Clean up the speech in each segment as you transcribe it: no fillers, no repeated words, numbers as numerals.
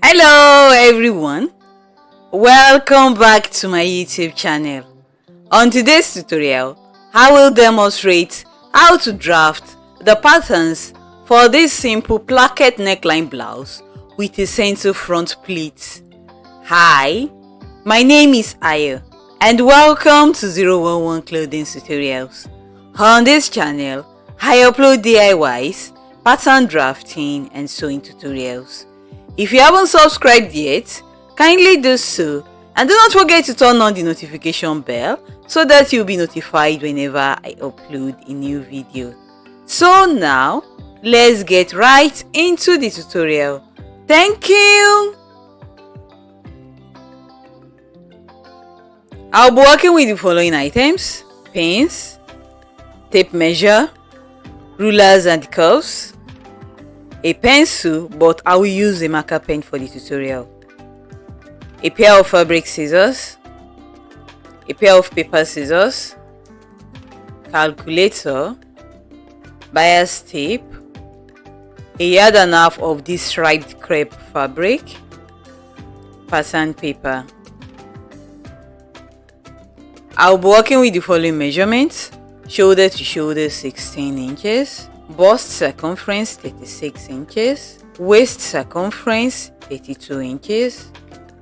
Hello everyone, welcome back to my YouTube channel. On today's tutorial, I will demonstrate how to draft the patterns for this simple placket neckline blouse with a center front pleat. Hi, my name is Aya and welcome to 011 Clothing Tutorials. On this channel, I upload DIYs, pattern drafting and sewing tutorials. If you haven't subscribed yet, kindly do so and do not forget to turn on the notification bell so that you'll be notified whenever I upload a new video. So now, let's get right into the tutorial. Thank you! I'll be working with the following items: pins, tape measure, rulers and curves, a pencil, but I will use a marker pen for the tutorial, a pair of fabric scissors, a pair of paper scissors, calculator, bias tape, a yard and a half of this striped crepe fabric, pattern paper. I'll be working with the following measurements: shoulder to shoulder 16 inches, bust circumference 36 inches, waist circumference 32 inches,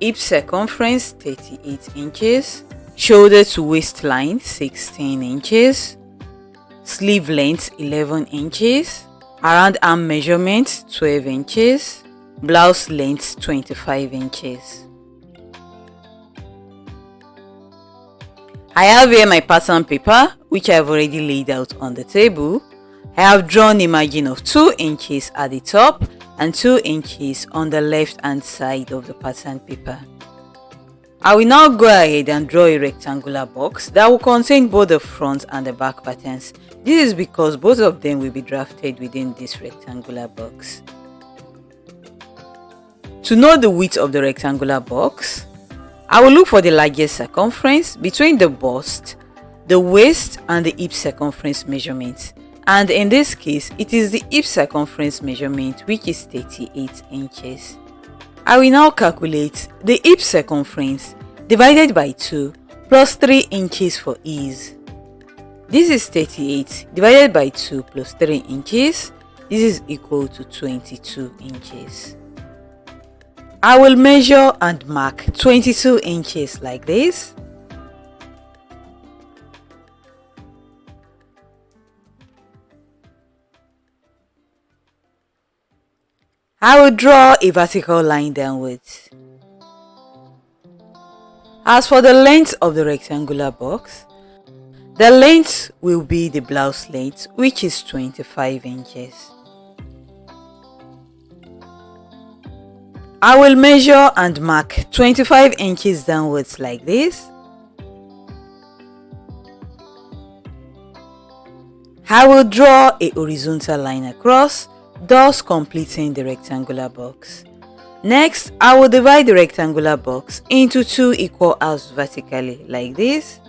hip circumference 38 inches, shoulder to waistline 16 inches, sleeve length 11 inches, around arm measurement 12 inches, blouse length 25 inches. I have here my pattern paper, which I have already laid out on the table. I have drawn a margin of 2 inches at the top and 2 inches on the left hand side of the pattern paper. I will now go ahead and draw a rectangular box that will contain both the front and the back patterns. This is because both of them will be drafted within this rectangular box. To know the width of the rectangular box, I will look for the largest circumference between the bust, the waist and the hip circumference measurements. And in this case, it is the hip circumference measurement, which is 38 inches. I will now calculate the hip circumference divided by 2 plus 3 inches for ease. This is 38 divided by 2 plus 3 inches. This is equal to 22 inches. I will measure and mark 22 inches like this. I will draw a vertical line downwards. As for the length of the rectangular box, the length will be the blouse length, which is 25 inches. I will measure and mark 25 inches downwards like this. I will draw a horizontal line across, thus completing the rectangular box. Next, I will divide the rectangular box into 2 equal halves vertically like this.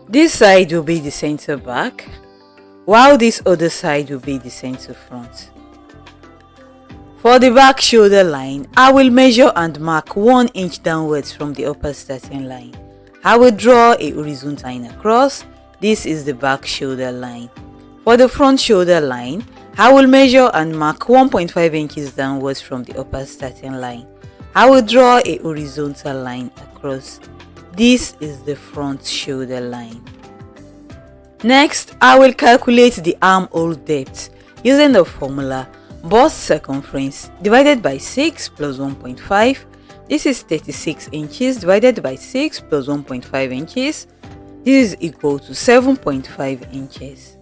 This side will be the center back, while this other side will be the center front. For the back shoulder line, I will measure and mark 1 inch downwards from the upper starting line. I will draw a horizontal line across. This is the back shoulder line. For the front shoulder line, I will measure and mark 1.5 inches downwards from the upper starting line. I will draw a horizontal line across. This is the front shoulder line. Next, I will calculate the armhole depth using the formula bust circumference divided by 6 plus 1.5. This is 36 inches divided by 6 plus 1.5 inches. This is equal to 7.5 inches.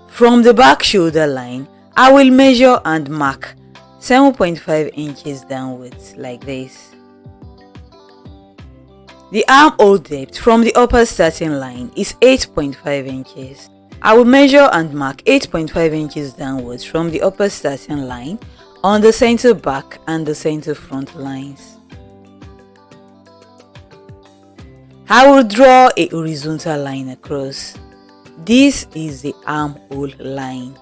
From the back shoulder line, I will measure and mark 7.5 inches downwards like this. The armhole depth from the upper starting line is 8.5 inches. I will measure and mark 8.5 inches downwards from the upper starting line on the center back and the center front lines. I will draw a horizontal line across. This is the armhole line.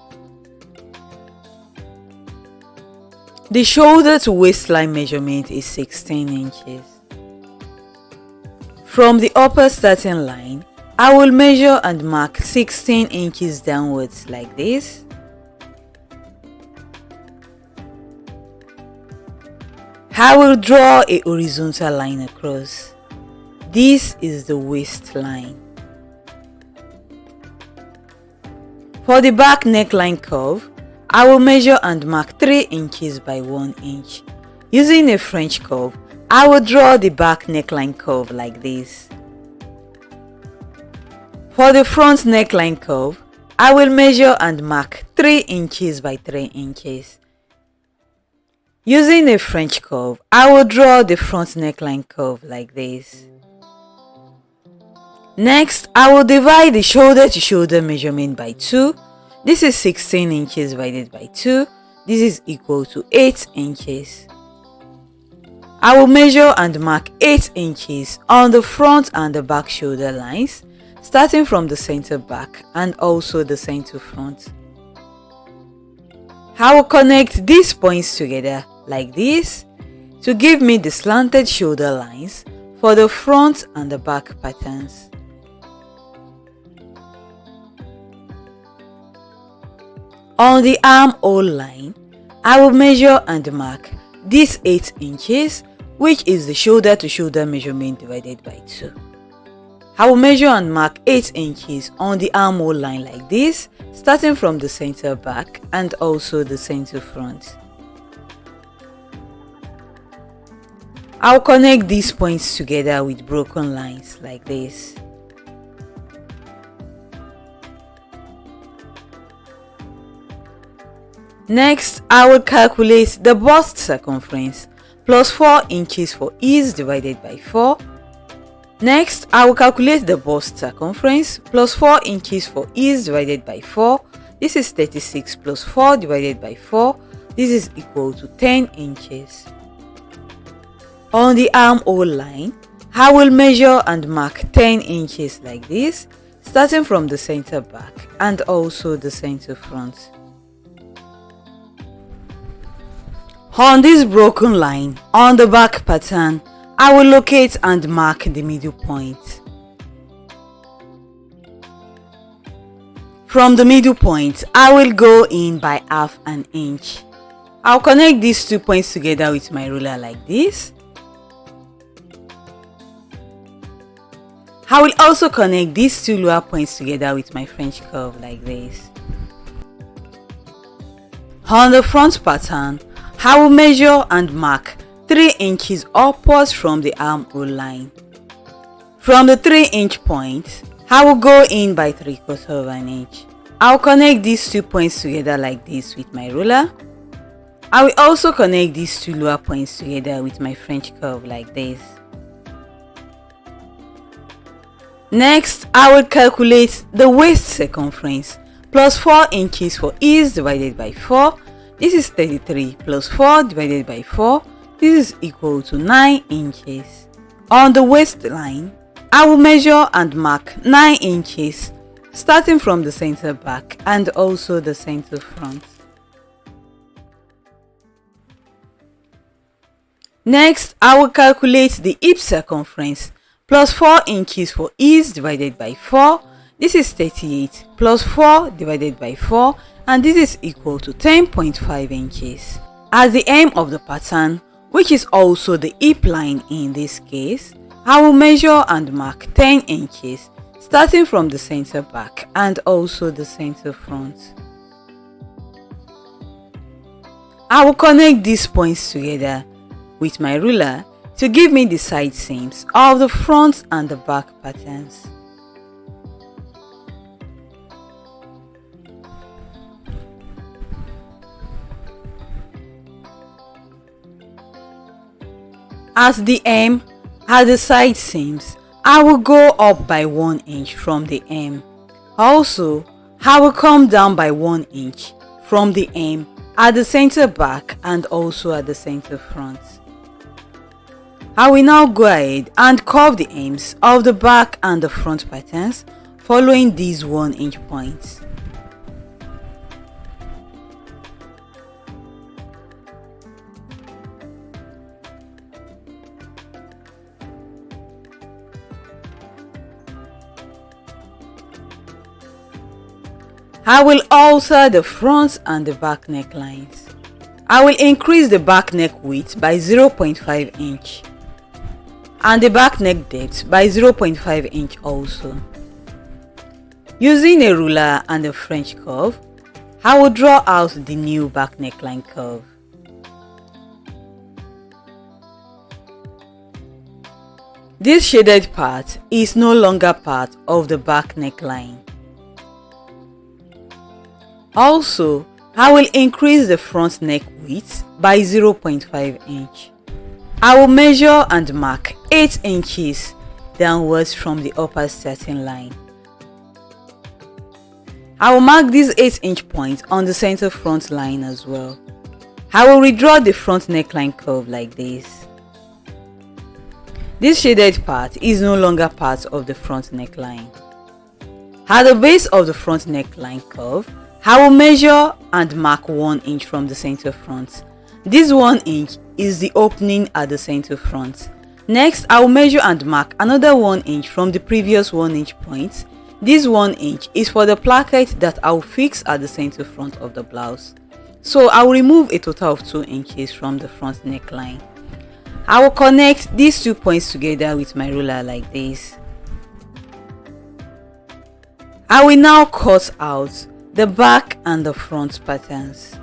The shoulder to waistline measurement is 16 inches. From the upper starting line, I will measure and mark 16 inches downwards like this. I will draw a horizontal line across. This is the waistline. For the back neckline curve, I will measure and mark 3 inches by 1 inch. Using a French curve, I will draw the back neckline curve like this. For the front neckline curve, I will measure and mark 3 inches by 3 inches. Using a French curve, I will draw the front neckline curve like this. Next, I will divide the shoulder to shoulder measurement by 2. This is 16 inches divided by 2. This is equal to 8 inches. I will measure and mark 8 inches on the front and the back shoulder lines, starting from the center back and also the center front. I will connect these points together like this to give me the slanted shoulder lines for the front and the back patterns. On the armhole line, I will measure and mark this 8 inches, which is the shoulder to shoulder measurement divided by 2. I will measure and mark 8 inches on the armhole line like this, starting from the center back and also the center front. I will connect these points together with broken lines like this. Next, I will calculate the bust circumference plus 4 inches for ease divided by 4. Next, I will calculate the bust circumference plus 4 inches for ease divided by 4. This is 36 plus 4 divided by 4. This is equal to 10 inches. On the armhole line, I will measure and mark 10 inches like this, starting from the center back and also the center front. On this broken line, on the back pattern, I will locate and mark the middle point. From the middle point, I will go in by half an inch. I'll connect these 2 points together with my ruler like this. I will also connect these 2 lower points together with my French curve like this. On the front pattern, I will measure and mark 3 inches upwards from the armhole line. From the 3-inch point, I will go in by 3/4 of an inch. I will connect these 2 points together like this with my ruler. I will also connect these 2 lower points together with my French curve like this. Next, I will calculate the waist circumference plus 4 inches for ease divided by 4. This is 33 plus 4 divided by 4. This is equal to 9 inches. On the waistline, I will measure and mark 9 inches, starting from the center back and also the center front. Next, I will calculate the hip circumference plus 4 inches for ease divided by 4. This is 38 plus 4 divided by 4, and this is equal to 10.5 inches. At the hem of the pattern, which is also the hip line in this case, I will measure and mark 10 inches, starting from the center back and also the center front. I will connect these points together with my ruler to give me the side seams of the front and the back patterns. At the hem, at the side seams, I will go up by 1 inch from the hem. Also, I will come down by 1 inch from the hem at the center back and also at the center front. I will now go ahead and curve the ends of the back and the front patterns following these 1 inch points. I will alter the front and the back necklines. I will increase the back neck width by 0.5 inch and the back neck depth by 0.5 inch also. Using a ruler and a French curve, I will draw out the new back neckline curve. This shaded part is no longer part of the back neckline. Also, I will increase the front neck width by 0.5 inch. I will measure and mark 8 inches downwards from the upper starting line. I will mark this 8 inch point on the center front line as well. I will redraw the front neckline curve like this. This shaded part is no longer part of the front neckline. At the base of the front neckline curve, I will measure and mark 1 inch from the center front. This 1 inch is the opening at the center front. Next, I will measure and mark another 1 inch from the previous 1 inch point. This 1 inch is for the placket that I will fix at the center front of the blouse. So I will remove a total of 2 inches from the front neckline. I will connect these 2 points together with my ruler like this. I will now cut out the back and the front patterns.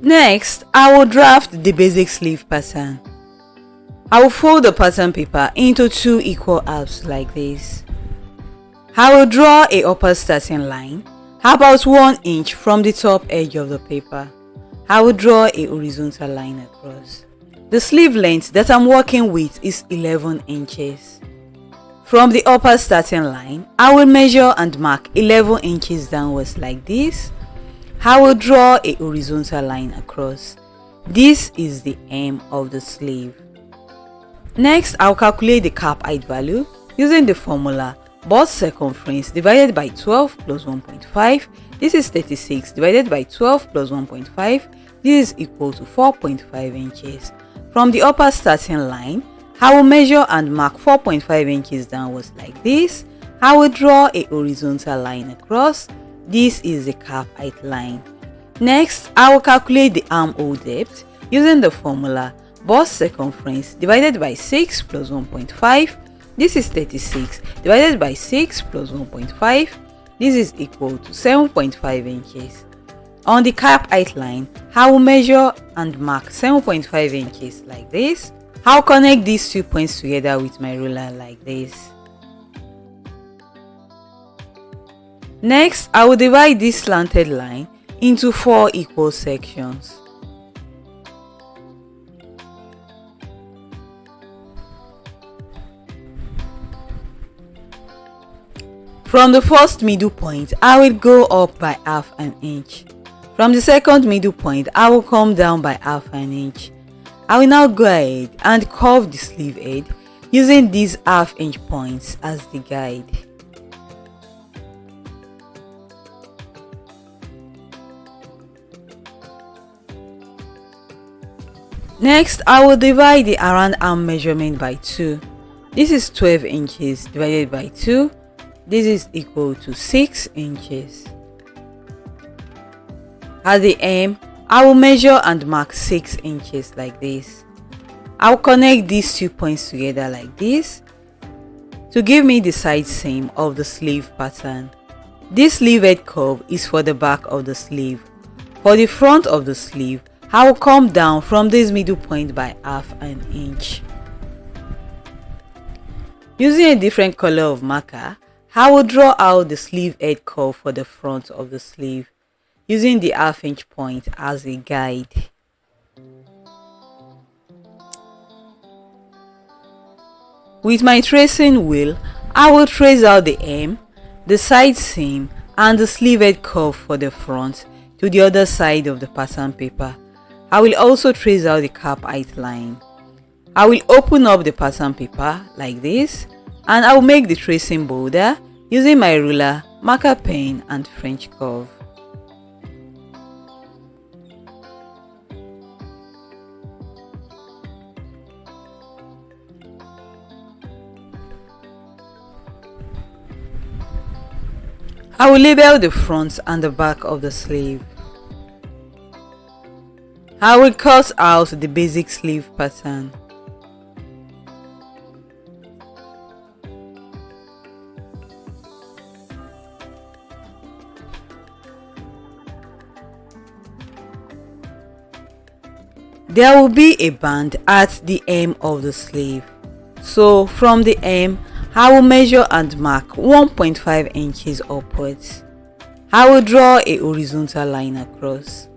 Next, I will draft the basic sleeve pattern. I will fold the pattern paper into 2 equal halves like this. I will draw a upper starting line about 1 inch from the top edge of the paper. I will draw a horizontal line across. The sleeve length that I'm working with is 11 inches. From the upper starting line, I will measure and mark 11 inches downwards like this. I will draw a horizontal line across. This is the hem of the sleeve. Next, I'll calculate the cap height value using the formula bust circumference divided by 12 plus 1.5. This is 36 divided by 12 plus 1.5. This is equal to 4.5 inches. From the upper starting line, I will measure and mark 4.5 inches downwards like this. I will draw a horizontal line across. This is the cap height line. Next, I will calculate the armhole depth using the formula bust circumference divided by 6 plus 1.5. This is 36 divided by 6 plus 1.5. This is equal to 7.5 inches. On the cap height line, I will measure and mark 7.5 inches like this. I'll connect these 2 points together with my ruler like this. Next, I will divide this slanted line into 4 equal sections. From the first middle point, I will go up by half an inch. From the second middle point, I will come down by half an inch. I will now go ahead and curve the sleeve edge using these half-inch points as the guide. Next, I will divide the around arm measurement by 2. This is 12 inches divided by 2. This is equal to 6 inches. At the hem, I will measure and mark 6 inches like this. I will connect these 2 points together like this to give me the side seam of the sleeve pattern. This sleeve edge curve is for the back of the sleeve. For the front of the sleeve, I will come down from this middle point by half an inch. Using a different color of marker, I will draw out the sleeve edge curve for the front of the sleeve, using the half-inch point as a guide. With my tracing wheel, I will trace out the hem, the side seam, and the sleeve edge curve for the front to the other side of the pattern paper. I will also trace out the cap height line. I will open up the pattern paper like this, and I will make the tracing bolder using my ruler, marker pen, and French curve. I will label the front and the back of the sleeve. I will cut out the basic sleeve pattern. There will be a band at the hem of the sleeve. So from the hem, I will measure and mark 1.5 inches upwards. I will draw a horizontal line across.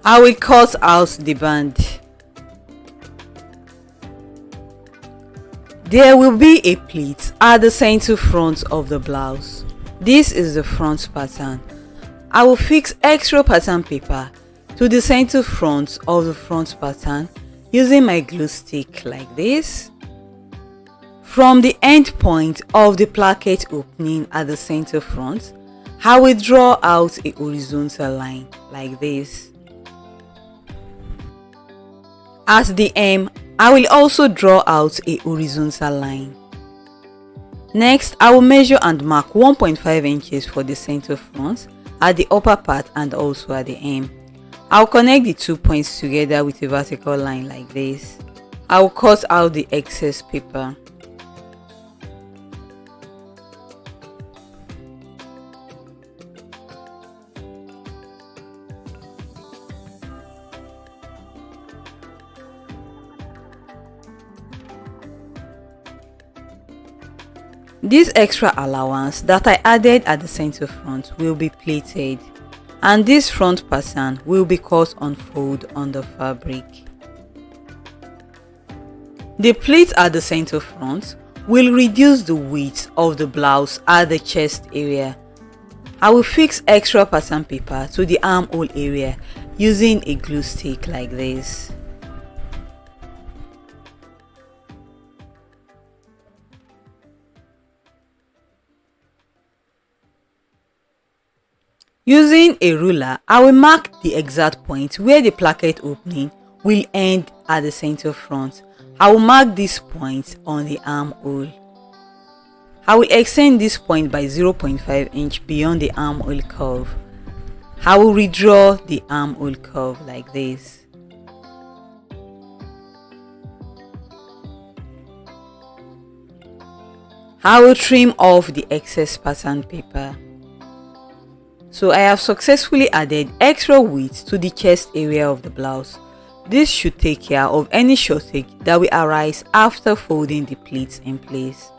I will cut out the band. There will be a pleat at the center front of the blouse. This is the front pattern. I will fix extra pattern paper to the center front of the front pattern using my glue stick like this. From the end point of the placket opening at the center front, I will draw out a horizontal line like this. At the hem, I will also draw out a horizontal line. Next, I will measure and mark 1.5 inches for the center front at the upper part and also at the hem. I'll connect the 2 points together with a vertical line like this. I will cut out the excess paper. This extra allowance that I added at the center front will be pleated, and this front pattern will be cut on fold on the fabric. The pleat at the center front will reduce the width of the blouse at the chest area. I will fix extra pattern paper to the armhole area using a glue stick like this. Using a ruler, I will mark the exact point where the placket opening will end at the center front. I will mark this point on the armhole. I will extend this point by 0.5 inch beyond the armhole curve. I will redraw the armhole curve like this. I will trim off the excess pattern paper. So I have successfully added extra width to the chest area of the blouse. This should take care of any shortage that will arise after folding the pleats in place.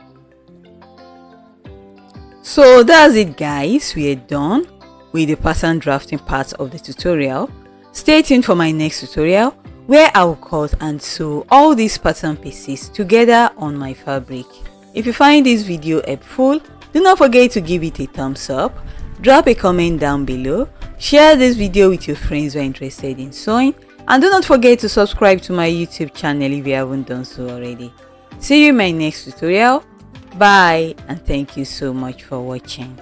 So that's it guys, we are done with the pattern drafting part of the tutorial. Stay tuned for my next tutorial where I will cut and sew all these pattern pieces together on my fabric. If you find this video helpful, do not forget to give it a thumbs up. Drop a comment down below, share this video with your friends who are interested in sewing, and do not forget to subscribe to my YouTube channel if you haven't done so already. See you in my next tutorial. Bye, and thank you so much for watching.